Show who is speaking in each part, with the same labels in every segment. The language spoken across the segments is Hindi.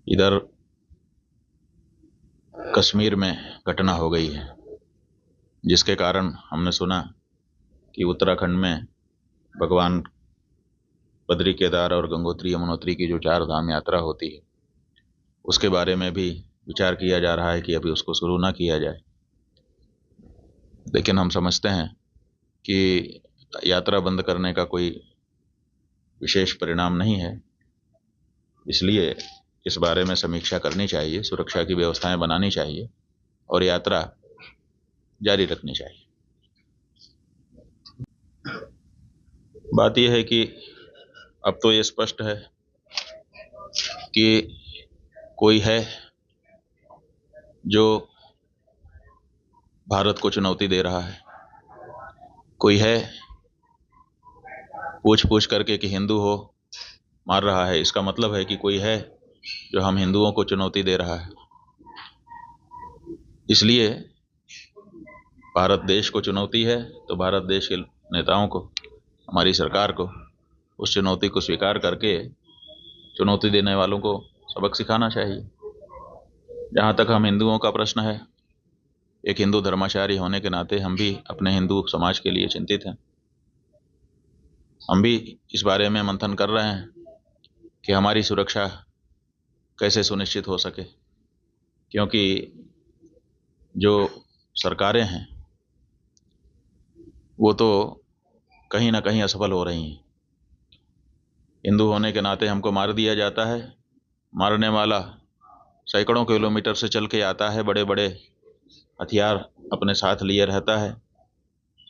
Speaker 1: इधर कश्मीर में घटना हो गई है, जिसके कारण हमने सुना कि उत्तराखंड में भगवान बद्री केदार और गंगोत्री यमुनोत्री की जो 4 धाम यात्रा होती है, उसके बारे में भी विचार किया जा रहा है कि अभी उसको शुरू ना किया जाए। लेकिन हम समझते हैं कि यात्रा बंद करने का कोई विशेष परिणाम नहीं है, इसलिए इस बारे में समीक्षा करनी चाहिए, सुरक्षा की व्यवस्थाएं बनानी चाहिए और यात्रा जारी रखनी चाहिए। बात यह है कि अब तो ये स्पष्ट है कि कोई है जो भारत को चुनौती दे रहा है, कोई है पूछ पूछ करके कि हिंदू हो मार रहा है। इसका मतलब है कि कोई है जो हम हिंदुओं को चुनौती दे रहा है। इसलिए भारत देश को चुनौती है तो भारत देश के नेताओं को, हमारी सरकार को उस चुनौती को स्वीकार करके चुनौती देने वालों को सबक सिखाना चाहिए। जहाँ तक हम हिंदुओं का प्रश्न है, एक हिंदू धर्माचार्य होने के नाते हम भी अपने हिंदू समाज के लिए चिंतित हैं। हम भी इस बारे में मंथन कर रहे हैं कि हमारी सुरक्षा कैसे सुनिश्चित हो सके, क्योंकि जो सरकारें हैं वो तो कहीं ना कहीं असफल हो रही हैं। हिंदू होने के नाते हमको मार दिया जाता है, मारने वाला सैकड़ों किलोमीटर से चल के आता है, बड़े बड़े हथियार अपने साथ लिए रहता है,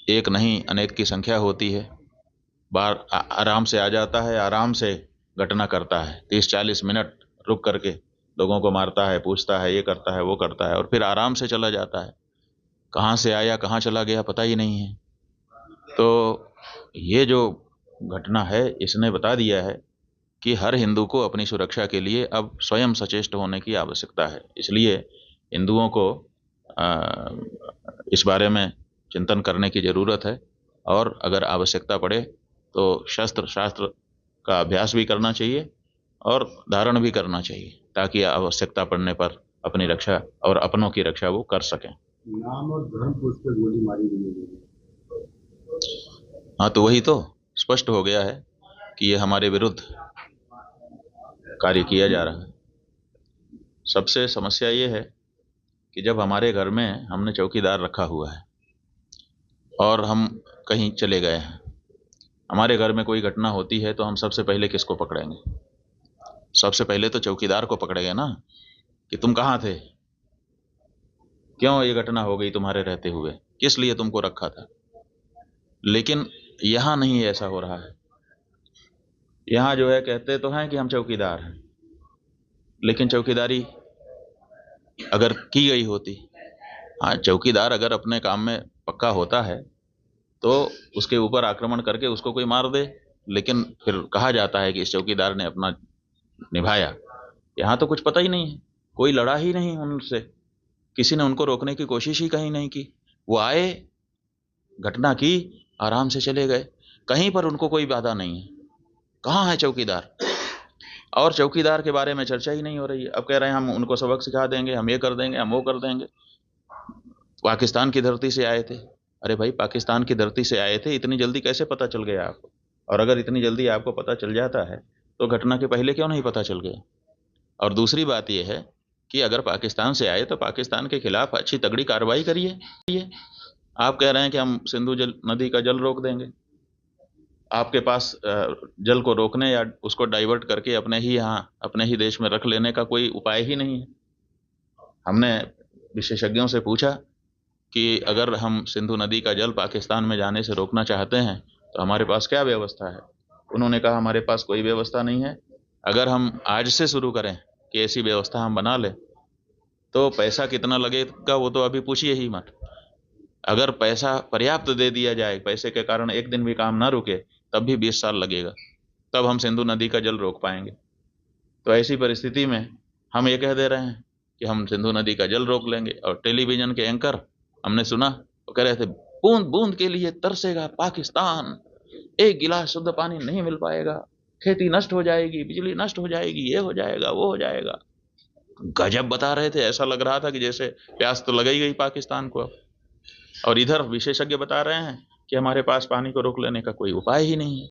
Speaker 1: एक नहीं अनेक की संख्या होती है, बार आराम से आ जाता है, आराम से घटना करता है, 30-40 मिनट रुक करके लोगों को मारता है, पूछता है, ये करता है, वो करता है और फिर आराम से चला जाता है। कहाँ से आया कहाँ चला गया पता ही नहीं है। तो ये जो घटना है इसने बता दिया है कि हर हिंदू को अपनी सुरक्षा के लिए अब स्वयं सचेष्ट होने की आवश्यकता है। इसलिए हिंदुओं को इस बारे में चिंतन करने की ज़रूरत है और अगर आवश्यकता पड़े तो शस्त्र शास्त्र का अभ्यास भी करना चाहिए और धारण भी करना चाहिए, ताकि आवश्यकता पड़ने पर अपनी रक्षा और अपनों की रक्षा वो कर सकें।
Speaker 2: नाम और धर्म पूछ कर गोली मारी गई है।
Speaker 1: हाँ, तो वही तो स्पष्ट हो गया है कि ये हमारे विरुद्ध कार्य किया जा रहा है। सबसे समस्या ये है कि जब हमारे घर में हमने चौकीदार रखा हुआ है और हम कहीं चले गए हैं, हमारे घर में कोई घटना होती है तो हम सबसे पहले किसको पकड़ेंगे? सबसे पहले तो चौकीदार को पकड़ेंगे ना, कि तुम कहाँ थे, क्यों ये घटना हो गई तुम्हारे रहते हुए, किस लिए तुमको रखा था। लेकिन यहाँ नहीं ऐसा हो रहा है। यहाँ जो है कहते तो हैं कि हम चौकीदार हैं, लेकिन चौकीदारी अगर की गई होती, हाँ चौकीदार अगर अपने काम में पक्का होता है तो उसके ऊपर आक्रमण करके उसको कोई मार दे, लेकिन फिर कहा जाता है कि इस चौकीदार ने अपना निभाया। यहाँ तो कुछ पता ही नहीं है, कोई लड़ा ही नहीं उनसे, किसी ने उनको रोकने की कोशिश ही कहीं नहीं की। वो आए, घटना की, आराम से चले गए, कहीं पर उनको कोई बाधा नहीं है। कहाँ है चौकीदार? और चौकीदार के बारे में चर्चा ही नहीं हो रही है। अब कह रहे हैं हम उनको सबक सिखा देंगे, हम ये कर देंगे, हम वो कर देंगे। पाकिस्तान की धरती से आए थे। अरे भाई, पाकिस्तान की धरती से आए थे, इतनी जल्दी कैसे पता चल गया आपको? और अगर इतनी जल्दी आपको पता चल जाता है तो घटना के पहले क्यों नहीं पता चल गया? और दूसरी बात यह है कि अगर पाकिस्तान से आए तो पाकिस्तान के खिलाफ अच्छी तगड़ी कार्रवाई करिए। आप कह रहे हैं कि हम सिंधु नदी का जल रोक देंगे। आपके पास जल को रोकने या उसको डाइवर्ट करके अपने ही यहाँ अपने ही देश में रख लेने का कोई उपाय ही नहीं है। हमने विशेषज्ञों से पूछा कि अगर हम सिंधु नदी का जल पाकिस्तान में जाने से रोकना चाहते हैं तो हमारे पास क्या व्यवस्था है? उन्होंने कहा हमारे पास कोई व्यवस्था नहीं है। अगर हम आज से शुरू करें कि ऐसी व्यवस्था हम बना लें तो पैसा कितना लगेगा वो तो अभी पूछिए ही मत। अगर पैसा पर्याप्त दे दिया जाए, पैसे के कारण एक दिन भी काम ना रुके, तब भी 20 साल लगेगा, तब हम सिंधु नदी का जल रोक पाएंगे। तो ऐसी परिस्थिति में हम ये कह दे रहे हैं कि हम सिंधु नदी का जल रोक लेंगे। और टेलीविजन के एंकर हमने सुना वो कह रहे थे बूंद बूंद के लिए तरसेगा पाकिस्तान, एक गिलास शुद्ध पानी नहीं मिल पाएगा, खेती नष्ट हो जाएगी, बिजली नष्ट हो जाएगी, ये हो जाएगा, वो हो जाएगा। गजब बता रहे थे, ऐसा लग रहा था कि जैसे प्यास तो लग ही गई पाकिस्तान को अब। और इधर विशेषज्ञ बता रहे हैं कि हमारे पास पानी को रोक लेने का कोई उपाय ही नहीं है।